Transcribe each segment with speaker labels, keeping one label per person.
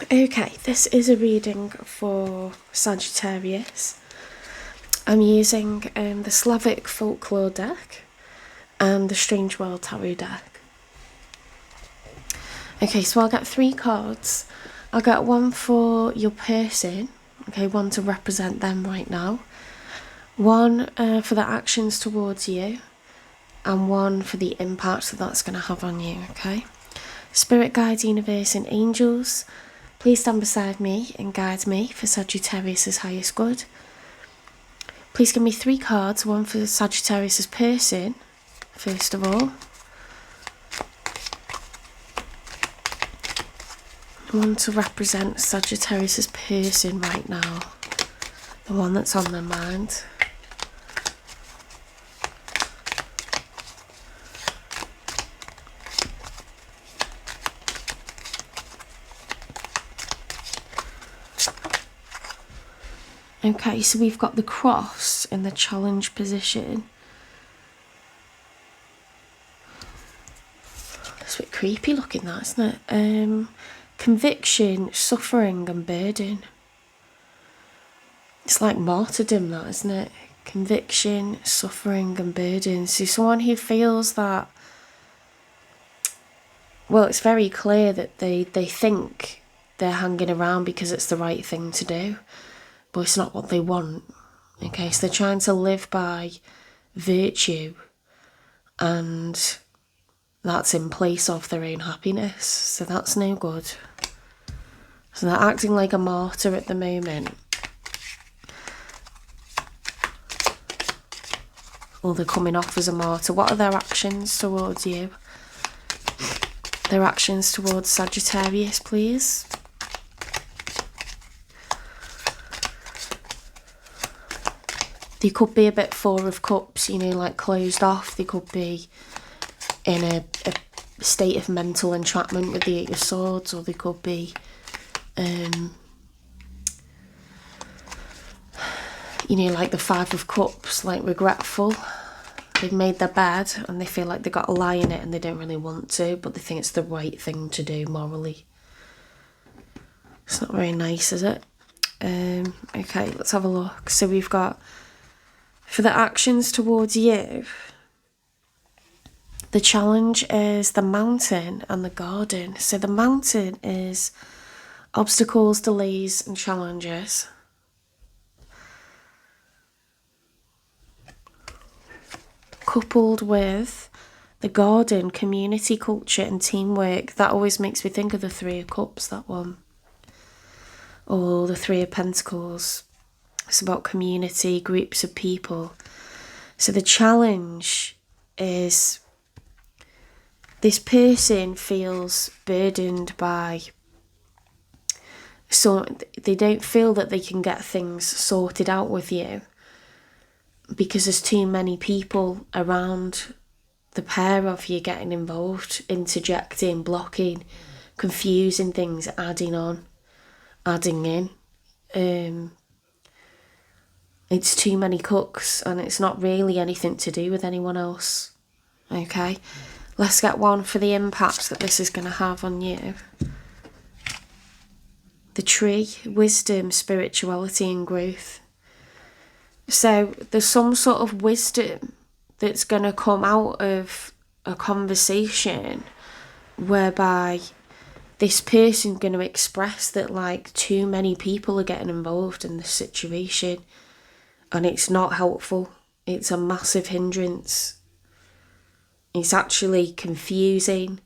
Speaker 1: Okay, this is a reading for Sagittarius. I'm using the Slavic Folklore deck and the Strange World Tarot deck. Okay, so I'll get 3 cards. I'll get one for your person, okay, one to represent them right now, one for the actions towards you, and one for the impact that that's going to have on you, okay? Spirit guides, universe, and angels, please stand beside me and guide me for Sagittarius' highest good. Please give me 3 cards, one for Sagittarius' person, first of all. One to represent Sagittarius' person right now, the one that's on their mind. Okay, so we've got the cross in the challenge position. It's a bit creepy looking, that, isn't it? Conviction, suffering and burden. It's like martyrdom, that, isn't it? Conviction, suffering and burden. So someone who feels that, well, it's very clear that they think they're hanging around because it's the right thing to do, but it's not what they want. Okay, so they're trying to live by virtue, and that's in place of their own happiness, so that's no good. So they're acting like a martyr at the moment, or they're coming off as a martyr. What are their actions towards you? Their actions towards Sagittarius, please. They could be a bit 4 of Cups, you know, like closed off. They could be in a state of mental entrapment with the 8 of Swords, or they could be, you know, like the 5 of Cups, like regretful. They've made their bed and they feel like they've got to lie in it and they don't really want to, but they think it's the right thing to do morally. It's not very nice, is it? Okay, let's have a look. So we've got, for the actions towards you, the challenge is the mountain and the garden. So the mountain is obstacles, delays and challenges. Coupled with the garden, community, culture and teamwork. That always makes me think of the 3 of Cups, that one. Or the 3 of Pentacles. It's about community, groups of people. So the challenge is this person feels burdened by, so they don't feel that they can get things sorted out with you because there's too many people around the pair of you getting involved, interjecting, blocking, confusing things, adding on, adding in. It's too many cooks and it's not really anything to do with anyone else. Okay, let's get one for the impact that this is going to have on you. The tree, wisdom, spirituality and growth. So there's some sort of wisdom that's going to come out of a conversation whereby this person's going to express that like too many people are getting involved in this situation. And it's not helpful. It's a massive hindrance. It's actually confusing.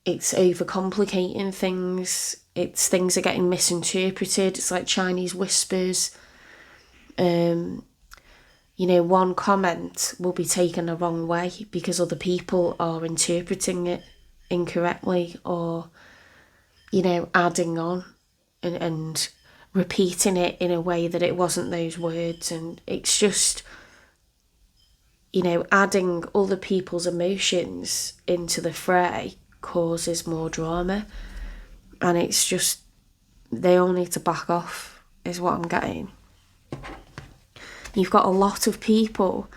Speaker 1: It's overcomplicating things. Things are getting misinterpreted. It's like Chinese whispers. You know, one comment will be taken the wrong way because other people are interpreting it incorrectly, or, you know, adding on and repeating it in a way that it wasn't those words. And it's just, you know, adding other people's emotions into the fray causes more drama. And it's just, they all need to back off, is what I'm getting. You've got a lot of people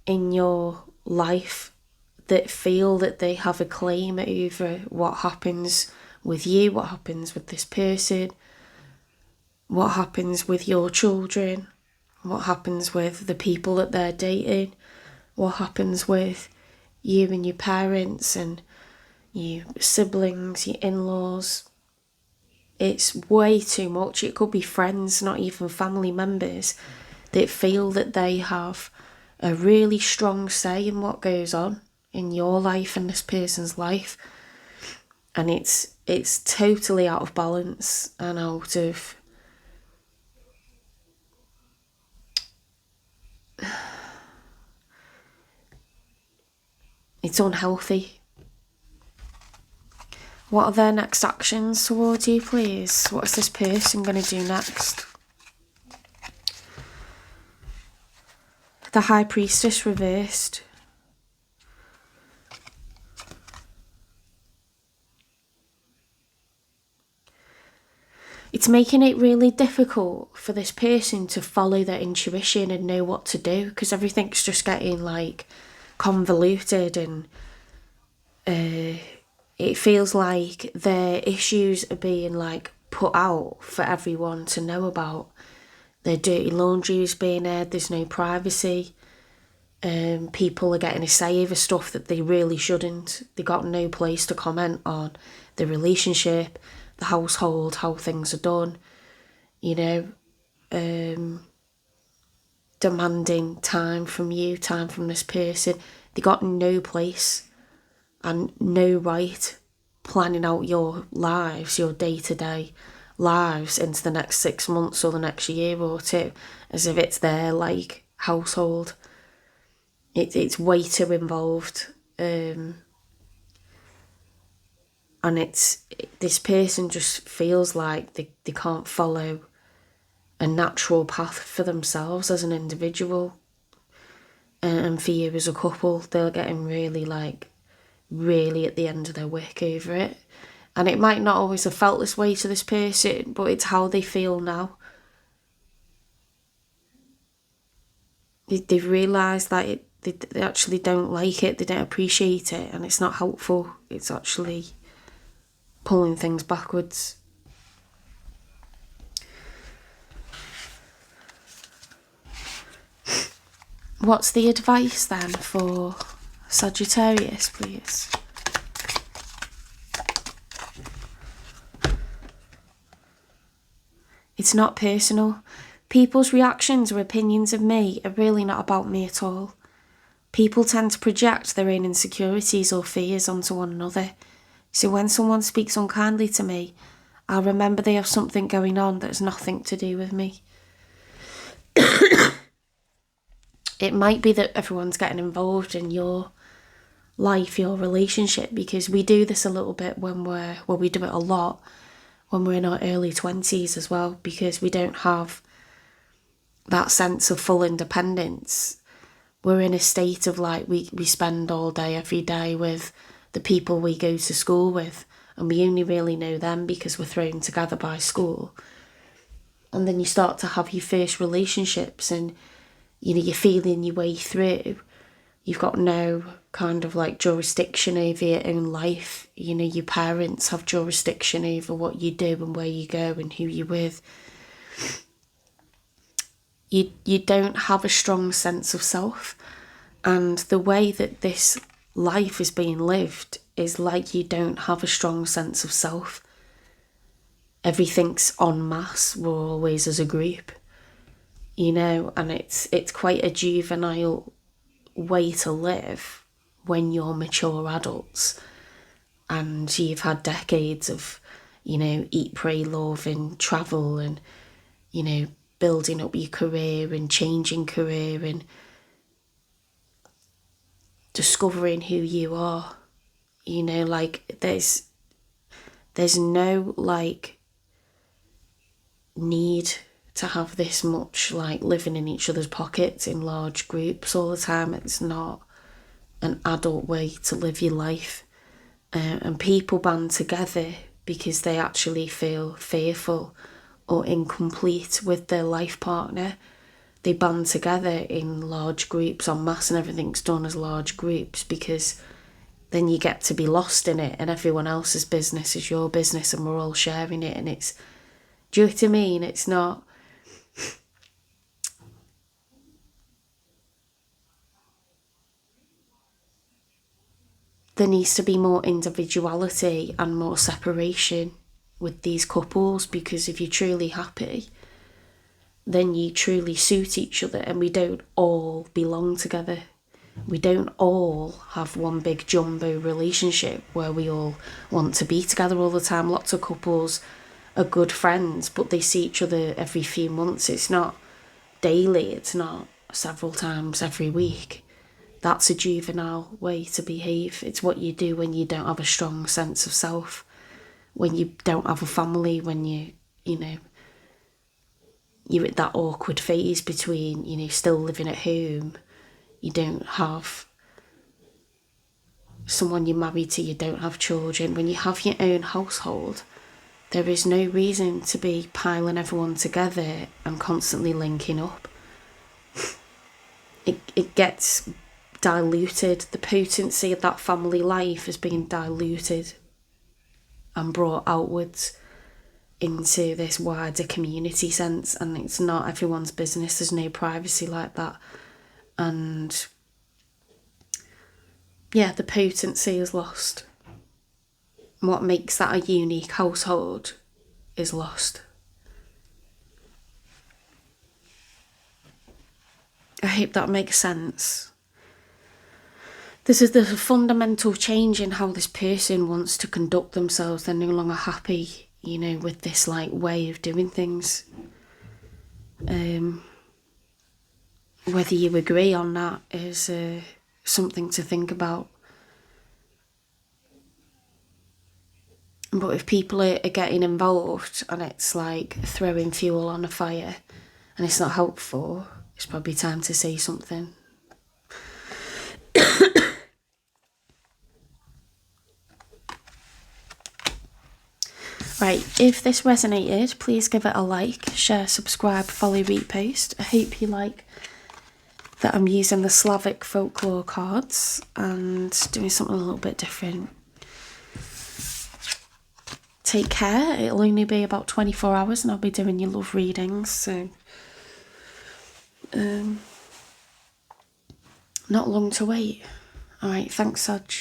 Speaker 1: in your life that feel that they have a claim over what happens with you, what happens with this person, what happens with your children, what happens with the people that they're dating, what happens with you and your parents and your siblings, your in-laws. It's way too much. It could be friends, not even family members, that feel that they have a really strong say in what goes on in your life and this person's life. And it's totally out of balance and out of... it's unhealthy. What are their next actions towards you, please? What is this person going to do next? The High Priestess reversed. It's making it really difficult for this person to follow their intuition and know what to do, because everything's just getting like convoluted, and it feels like their issues are being like put out for everyone to know about. Their dirty laundry is being aired, there's no privacy. People are getting a say over stuff that they really shouldn't. They got no place to comment on the relationship, the household, how things are done, you know, demanding time from you, time from this person. They got no place and no right planning out your lives, your day-to-day lives into the next 6 months or the next year or two, as if it's their like household. It's way too involved, and this person just feels like they can't follow a natural path for themselves as an individual, and for you as a couple, they're getting really at the end of their wick over it. And it might not always have felt this way to this person, but it's how they feel now. They've realised that they actually don't like it, they don't appreciate it, and it's not helpful. It's actually pulling things backwards. What's the advice then for Sagittarius, please? It's not personal. People's reactions or opinions of me are really not about me at all. People tend to project their own insecurities or fears onto one another. So when someone speaks unkindly to me, I'll remember they have something going on that has nothing to do with me. It might be that everyone's getting involved in your life, your relationship, because we do this a little bit we do it a lot when we're in our early 20s as well, because we don't have that sense of full independence. We're in a state of like, we spend all day, every day with the people we go to school with, and we only really know them because we're thrown together by school. And then you start to have your first relationships, and you know, you're feeling your way through. You've got no kind of like jurisdiction over your own life. You know, your parents have jurisdiction over what you do and where you go and who you're with. You don't have a strong sense of self, and the way that this life is being lived is like you don't have a strong sense of self. Everything's en masse, we're always as a group, you know, and it's quite a juvenile way to live when you're mature adults and you've had decades of, you know, eat, pray, love and travel and, you know, building up your career and changing career and discovering who you are. You know, like there's no like need to have this much like living in each other's pockets in large groups all the time. It's not an adult way to live your life. And people band together because they actually feel fearful or incomplete with their life partner. They band together in large groups en masse, and everything's done as large groups because then you get to be lost in it, and everyone else's business is your business, and we're all sharing it. And it's, do you know what I mean? It's not. There needs to be more individuality and more separation with these couples, because if you're truly happy, then you truly suit each other, and we don't all belong together. We don't all have one big jumbo relationship where we all want to be together all the time. Lots of couples are good friends, but they see each other every few months. It's not daily, it's not several times every week. That's a juvenile way to behave. It's what you do when you don't have a strong sense of self, when you don't have a family, when you know, you're at that awkward phase between, you know, still living at home, you don't have someone you're married to, you don't have children. When you have your own household, there is no reason to be piling everyone together and constantly linking up. It gets diluted. The potency of that family life is being diluted and brought outwards into this wider community sense, and it's not everyone's business. There's no privacy like that. And yeah, the potency is lost. What makes that a unique household is lost. I hope that makes sense. There's a fundamental change in how this person wants to conduct themselves. They're no longer happy, you know, with this like way of doing things. Whether you agree on that is something to think about. But if people are getting involved and it's like throwing fuel on a fire and it's not helpful, it's probably time to say something. Right, if this resonated, please give it a like, share, subscribe, follow, repost. I hope you like that I'm using the Slavic folklore cards and doing something a little bit different. Take care. It'll only be about 24 hours and I'll be doing your love readings, so not long to wait. Alright, thanks, Sag.